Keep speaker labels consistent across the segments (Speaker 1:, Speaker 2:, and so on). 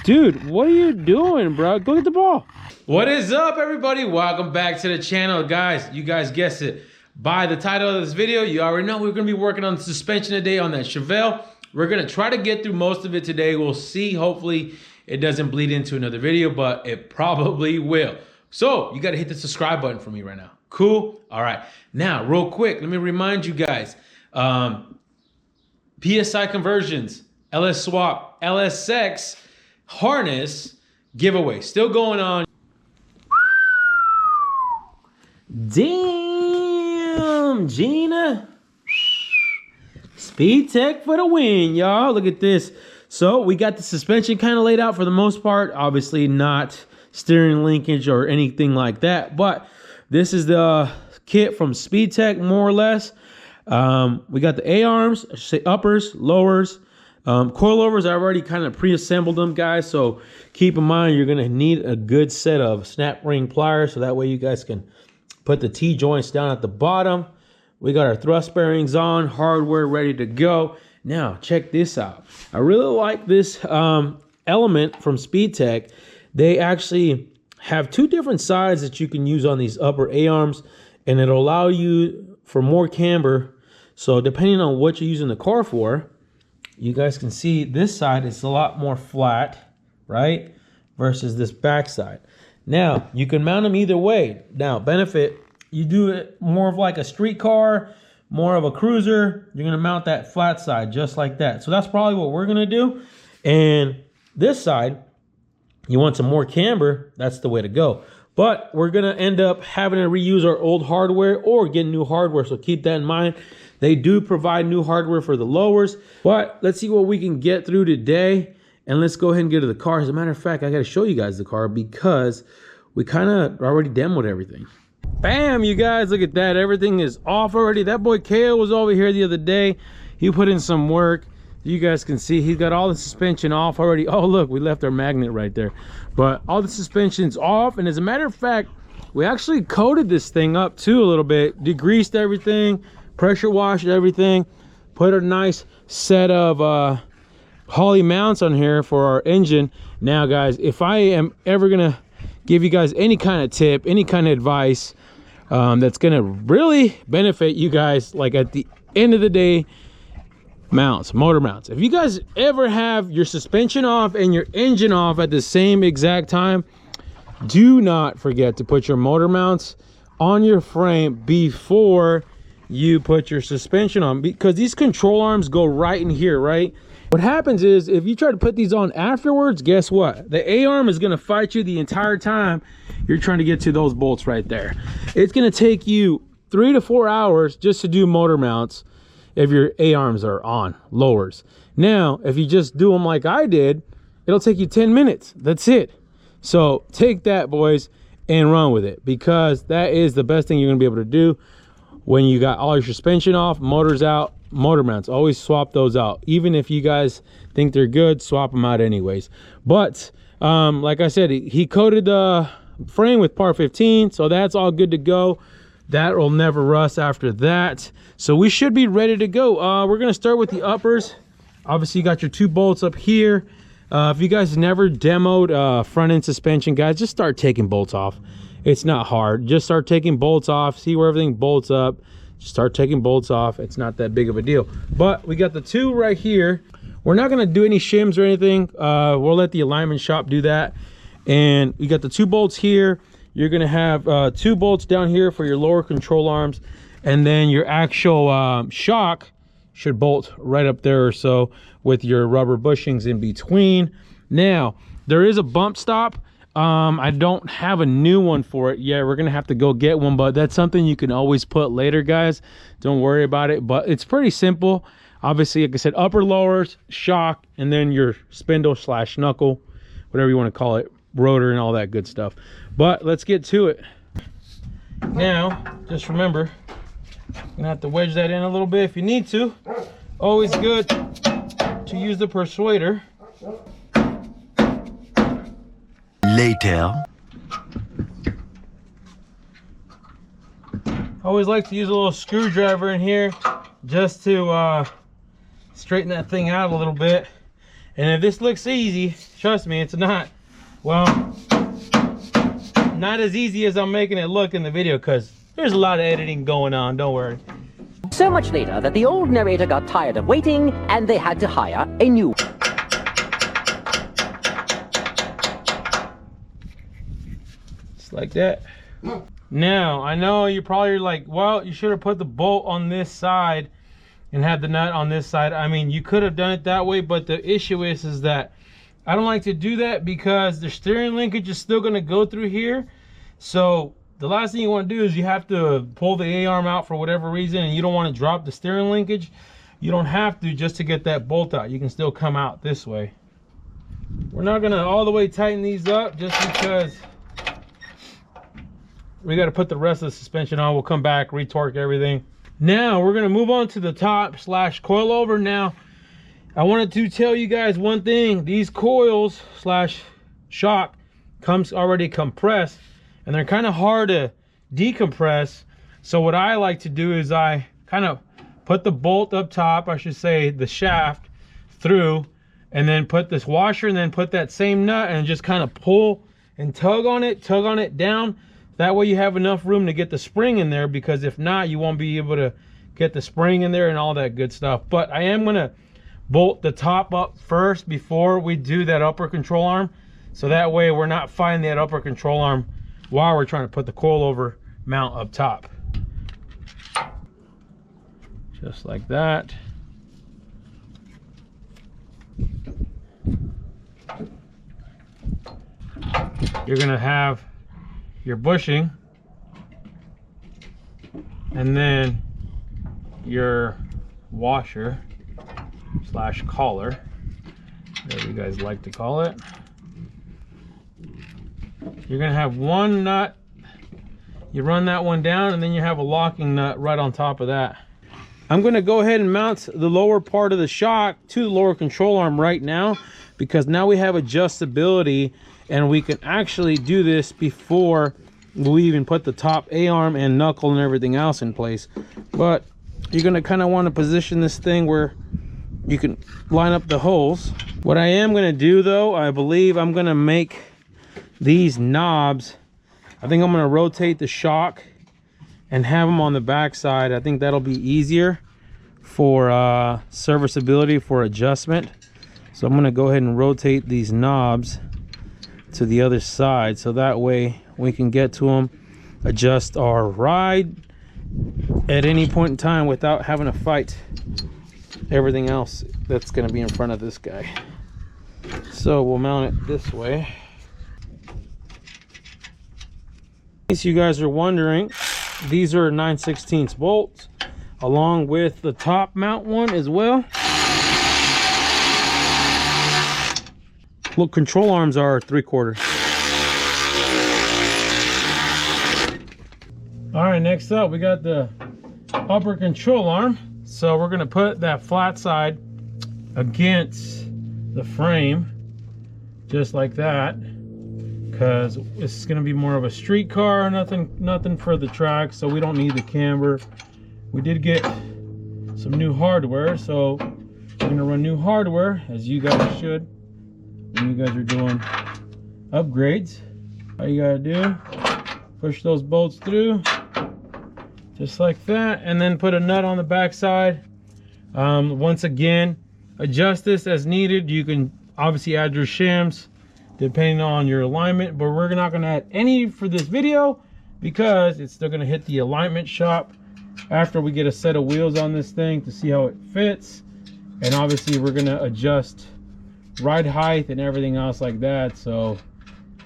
Speaker 1: Dude, what are you doing, bro? Go get the ball. What is up, everybody? Welcome back to the channel, guys. You guys guessed it. By the title of this video, you already know we're gonna be working on the suspension today on that Chevelle. We're gonna try to get through most of it today. We'll see. Hopefully it doesn't bleed into another video, but it probably will. So you gotta hit the subscribe button for me right now. Cool? All right. Now, real quick, let me remind you guys, PSI conversions, LS swap, LSX harness giveaway still going on. Damn, Gina. Speedtech for the win, y'all. Look at this. So we got the suspension kind of laid out for the most part. Obviously not steering linkage or anything like that, but this is the kit from Speedtech, more or less. We got the A-arms, I should say uppers, lowers, coilovers. I already kind of pre-assembled them, guys, so keep in mind you're gonna need a good set of snap ring pliers so that way you guys can put the T-joints down at the bottom. We got our thrust bearings on, hardware ready to go. Now check this out. I really like this element from Speedtech. They actually have two different sides that you can use on these upper A-arms, and it'll allow you for more camber. So depending on what you're using the car for, you guys can see this side is a lot more flat, right? Versus this back side. Now, you can mount them either way. Now, benefit, you do it more of like a street car, more of a cruiser, you're gonna mount that flat side just like that. So that's probably what we're gonna do. And this side, you want some more camber, that's the way to go. But we're gonna end up having to reuse our old hardware or get new hardware, so keep that in mind. They do provide new hardware for the lowers, but let's see what we can get through today. And let's go ahead and get to the car. As a matter of fact, I gotta show you guys the car because we kind of already demoed everything. Bam, you guys, look at that. Everything is off already. That boy Kale was over here the other day. He put in some work. You guys can see he's got all the suspension off already. Oh, look, we left our magnet right there. But all the suspension's off. And as a matter of fact, we actually coated this thing up too a little bit. Degreased everything, pressure washed everything. Put a nice set of Holley mounts on here for our engine. Now, guys, if I am ever going to give you guys any kind of tip, any kind of advice that's going to really benefit you guys, like at the end of the day, mounts, motor mounts. If you guys ever have your suspension off and your engine off at the same exact time, do not forget to put your motor mounts on your frame before you put your suspension on, because these control arms go right in here, right? What happens is if you try to put these on afterwards, guess what? The A-arm is going to fight you the entire time you're trying to get to those bolts right there. It's going to take you 3 to 4 hours just to do motor mounts if your A-arms are on, lowers. Now, if you just do them like I did, it'll take you 10 minutes. That's it. So take that, boys, and run with it, because that is the best thing you're going to be able to do when you got all your suspension off, motors out, motor mounts. Always swap those out. Even if you guys think they're good, swap them out anyways. But like I said, he coated the frame with par 15, so that's all good to go. That will never rust after that. So we should be ready to go. We're gonna start with the uppers. Obviously you got your 2 bolts up here. If you guys never demoed front end suspension, guys, just start taking bolts off. It's not hard. Just start taking bolts off, see where everything bolts up. Just start taking bolts off. It's not that big of a deal. But we got the 2 right here. We're not gonna do any shims or anything. We'll let the alignment shop do that. And we got the 2 bolts here. You're gonna have 2 bolts down here for your lower control arms, and then your actual shock should bolt right up there or so with your rubber bushings in between. Now, there is a bump stop. I don't have a new one for it yet. We're gonna have to go get one, but that's something you can always put later, guys. Don't worry about it, but it's pretty simple. Obviously, like I said, upper, lowers, shock, and then your spindle / knuckle, whatever you want to call it, rotor and all that good stuff. But let's get to it. Now, just remember, you're gonna have to wedge that in a little bit if you need to. Always good to use the persuader.
Speaker 2: Later.
Speaker 1: Always like to use a little screwdriver in here just to straighten that thing out a little bit. And if this looks easy, trust me, it's not. Well, not as easy as I'm making it look in the video, because there's a lot of editing going on, don't worry.
Speaker 3: So much later that the old narrator got tired of waiting and they had to hire a new.
Speaker 1: Just like that. Now, I know you're probably like, well, you should have put the bolt on this side and had the nut on this side. I mean, you could have done it that way, but the issue is that I don't like to do that because the steering linkage is still going to go through here. So the last thing you want to do is you have to pull the A-arm out for whatever reason, and you don't want to drop the steering linkage. You don't have to just to get that bolt out. You can still come out this way. We're not going to all the way tighten these up just because we got to put the rest of the suspension on. We'll come back, retorque everything. Now we're going to move on to the top / coilover. Now I wanted to tell you guys one thing. These coils / shock comes already compressed, and they're kind of hard to decompress. So what I like to do is I kind of put the bolt up top, I should say the shaft through, and then put this washer, and then put that same nut and just kind of pull and tug on it down. That way you have enough room to get the spring in there, because if not, you won't be able to get the spring in there and all that good stuff. But I am gonna bolt the top up first before we do that upper control arm. So that way we're not fighting that upper control arm while we're trying to put the coilover mount up top. Just like that. You're gonna have your bushing and then your washer / collar, whatever you guys like to call it. You're gonna have one nut, you run that one down, and then you have a locking nut right on top of that. I'm gonna go ahead and mount the lower part of the shock to the lower control arm right now, because now we have adjustability and we can actually do this before we even put the top A-arm and knuckle and everything else in place. But you're gonna kind of want to position this thing where you can line up the holes. What I am gonna do though, I believe I'm gonna make these knobs, I think I'm gonna rotate the shock and have them on the back side. I think that'll be easier for serviceability, for adjustment. So I'm gonna go ahead and rotate these knobs to the other side, so that way we can get to them, adjust our ride at any point in time without having to fight everything else that's going to be in front of this guy. So we'll mount it this way. In case you guys are wondering, these are 9/16 bolts along with the top mount one as well. Look, control arms are 3/4. All right, next up we got the upper control arm. So we're gonna put that flat side against the frame, just like that, because this is gonna be more of a street car, nothing for the track, so we don't need the camber. We did get some new hardware, so we're gonna run new hardware, as you guys should when you guys are doing upgrades. All you gotta do, push those bolts through just like that, and then put a nut on the back side. Once again, adjust this as needed. You can obviously add your shims depending on your alignment, but we're not going to add any for this video because it's still going to hit the alignment shop after we get a set of wheels on this thing to see how it fits. And obviously we're going to adjust ride height and everything else like that, so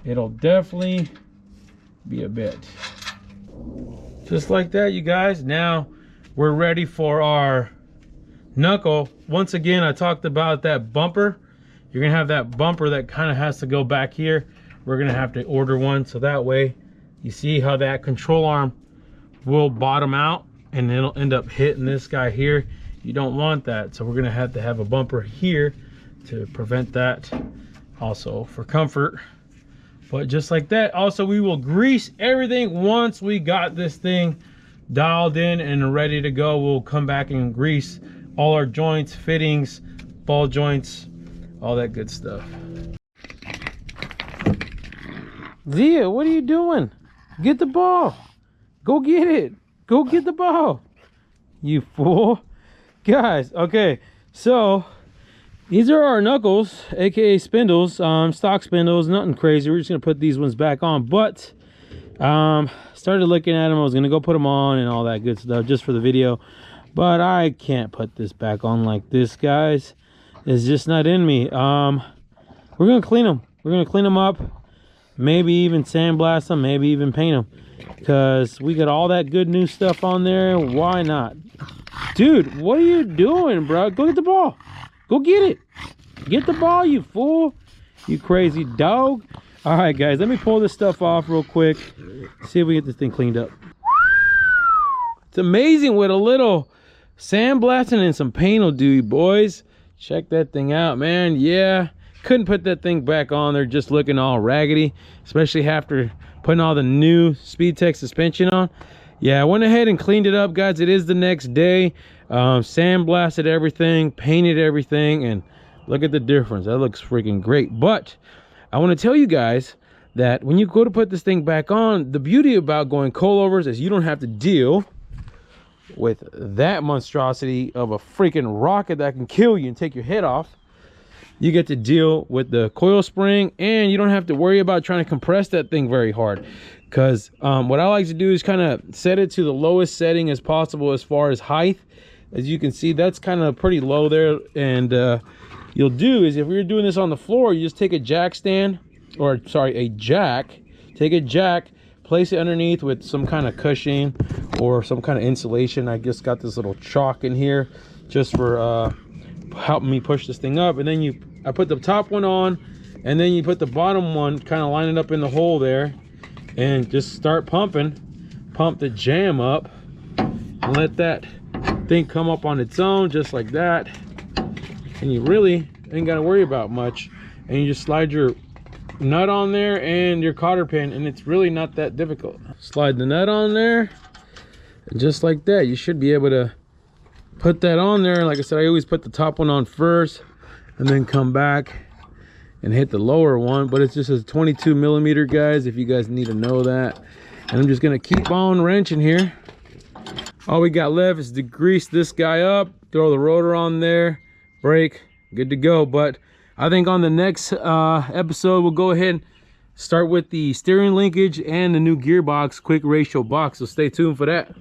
Speaker 1: it'll definitely be a bit just like that, you guys. Now we're ready for our knuckle. Once again, I talked about that bumper. You're gonna have that bumper that kind of has to go back here. We're gonna have to order one, so that way you see how that control arm will bottom out and it'll end up hitting this guy here. You don't want that, so we're gonna have to have a bumper here to prevent that, also for comfort. But just like that, also we will grease everything once we got this thing dialed in and ready to go. We'll come back and grease all our joints, fittings, ball joints, all that good stuff. Zia, what are you doing? Get the ball. Go get it. Go get the ball. You fool. Guys, okay, so these are our knuckles, aka spindles, stock spindles, nothing crazy. We're just gonna put these ones back on, but started looking at them. I was gonna go put them on and all that good stuff just for the video, but I can't put this back on like this, guys. It's just not in me. We're gonna clean them. We're gonna clean them up, maybe even sandblast them, maybe even paint them, because we got all that good new stuff on there. Why not? Dude, what are you doing, bro? Go get the ball. Go get it. Get the ball, you fool. You crazy dog. All right, guys, let me pull this stuff off real quick. See if we get this thing cleaned up. It's amazing what a little sandblasting and some paint will do, you boys. Check that thing out, man. Yeah, couldn't put that thing back on there, just looking all raggedy, especially after putting all the new Speedtech suspension on. Yeah, I went ahead and cleaned it up, guys. It is the next day. Sandblasted everything, painted everything, and look at the difference. That looks freaking great. But I want to tell you guys that when you go to put this thing back on, the beauty about going coilovers is you don't have to deal with that monstrosity of a freaking rocket that can kill you and take your head off. You get to deal with the coil spring, and you don't have to worry about trying to compress that thing very hard, because what I like to do is kind of set it to the lowest setting as possible as far as height. As you can see, that's kind of pretty low there, and you'll do is, if you're doing this on the floor, you just take a jack stand, or sorry, a jack, take a jack, place it underneath with some kind of cushion or some kind of insulation. I just got this little chalk in here just for helping me push this thing up, and then I put the top one on, and then you put the bottom one, kind of line it up in the hole there, and just start pumping. Pump the jam up and let that thing come up on its own, just like that, and you really ain't got to worry about much. And you just slide your nut on there and your cotter pin, and it's really not that difficult. Slide the nut on there, and just like that, you should be able to put that on there. Like I said, I always put the top one on first and then come back and hit the lower one, but it's just a 22 millimeter, guys, if you guys need to know that. And I'm just gonna keep on wrenching here. All we got left is to grease this guy up, throw the rotor on there, brake, good to go. But I think on the next episode, we'll go ahead and start with the steering linkage and the new gearbox quick ratio box, so stay tuned for that.